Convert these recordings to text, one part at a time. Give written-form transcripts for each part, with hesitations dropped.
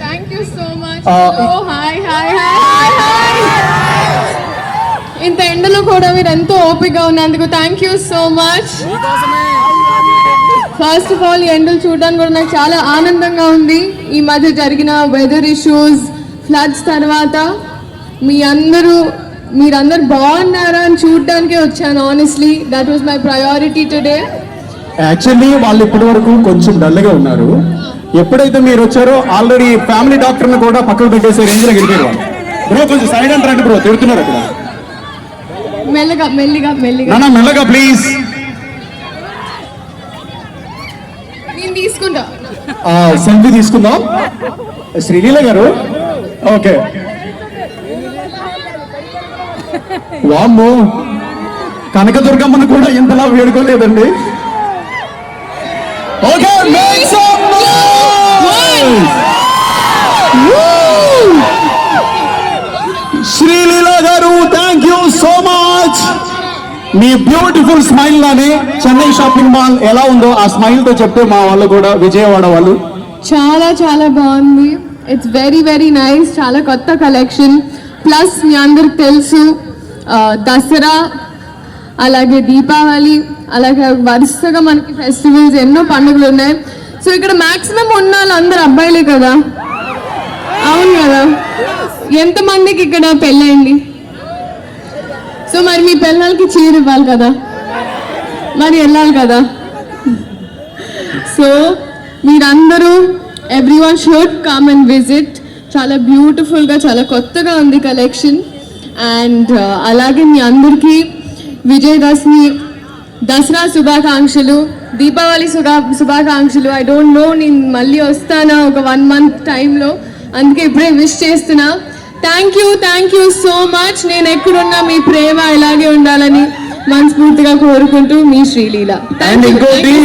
Thank you so much. Oh, hi. ఇంత ఎండలో కూడా మీరు ఎంతో ఓపికగా ఉన్నందుకు thank you so much. First of all ఈ ఎండలు చూడడానికి కూడా నాకు చాలా ఆనందంగా ఉంది. ఈ మధ్య జరిగిన వెదర్ ఇష్యూస్, ఫ్లడ్స్ తర్వాత మీరందరూ బాగున్నారా అని చూడడానికే వచ్చాను. Honestly that was my priority today. Actually వాళ్ళు ఇప్పటి వరకు కొంచెం డల్గా ఉన్నారు. ఎప్పుడైతే మీరు వచ్చారో ఆల్రెడీ ఫ్యామిలీ డాక్టర్ని కూడా పక్కకు పెట్టేసే రేంజ్ లో గెలిపారు వాళ్ళు. బ్రో కొంచెం సైడ్ అంటారండి బ్రో, తిడుతున్నారు అక్కడ. మెల్లగా మెల్లగా ప్లీజ్. నేను తీసుకుంటా. సెల్ఫీ తీసుకుందాం. శ్రీలీల గారు ఓకే. వామ్మో, కనకదుర్గమ్మను కూడా ఇంతలా వేడుకోలేదండి. ఓకే, శ్రీలీల గారు thank you so much. Me beautiful smile లానే చెన్నై షాపింగ్ మాల్ ఎలా ఉందో ఆ స్మైల్ తో చెప్తే మా వాళ్ళు కూడా, విజయవాడ వాళ్ళు, చాలా చాలా బాగుంది. It's very very nice. చాలా కొత్త కలెక్షన్. ప్లస్ మీ అందరికి తెలుసు దసరా అలాగే దీపావళి అలాగే వరుసగా మనకి ఫెస్టివల్స్ ఎన్నో పండుగలు ఉన్నాయి. సో ఇక్కడ మాక్సిమం ఉన్న వాళ్ళందరూ అబ్బాయిలే కదా, అవును కదా? ఎంతమందికి ఇక్కడ పెళ్ళైంది? సో మరి మీ పిల్లలకి చీర ఇవ్వాలి కదా, మరి వెళ్ళాలి కదా. సో మీరందరూ everyone should come and visit. చాలా బ్యూటిఫుల్గా, చాలా కొత్తగా ఉంది కలెక్షన్. అండ్ అలాగే మీ అందరికీ విజయదశమి, దసరా శుభాకాంక్షలు, దీపావళి శుభాకాంక్షలు. ఐ డోంట్ నో నేను మళ్ళీ వస్తానా ఒక 1 month టైంలో, అందుకే ఇప్పుడే విష్ చేస్తున్నా. Thank you so much. నేను ఎక్కడున్నా మీ ప్రేమ ఇలాగే ఉండాలని మనస్ఫూర్తిగా కోరుకుంటూ మీ శ్రీలీల. అండ్ ఇంకోటి,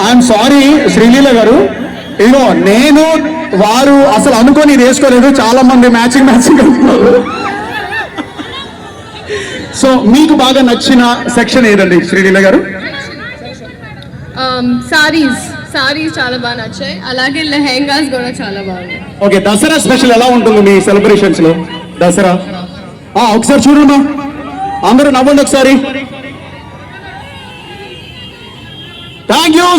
ఐఎమ్ సారీ శ్రీలీల గారు, ఇదిగో నేను వారు అసలు అనుకొని వేసుకోలేదు. చాలా మంది మ్యాచింగ్ అంటున్నారు. సో మీకు బాగా నచ్చిన సెక్షన్ ఏదండి శ్రీలీల గారు? సారీస్ చాలా బాగా నచ్చాయి. అలాగే లెహెంగాస్ కూడా చాలా బాగున్నాయి. ఓకే, దసరా స్పెషల్ ఎలా ఉంటుంది మీ సెలబ్రేషన్స్ లో? దసరా ఒకసారి చూడమ్మా, అందరూ నవ్వండి ఒకసారి. Thank you.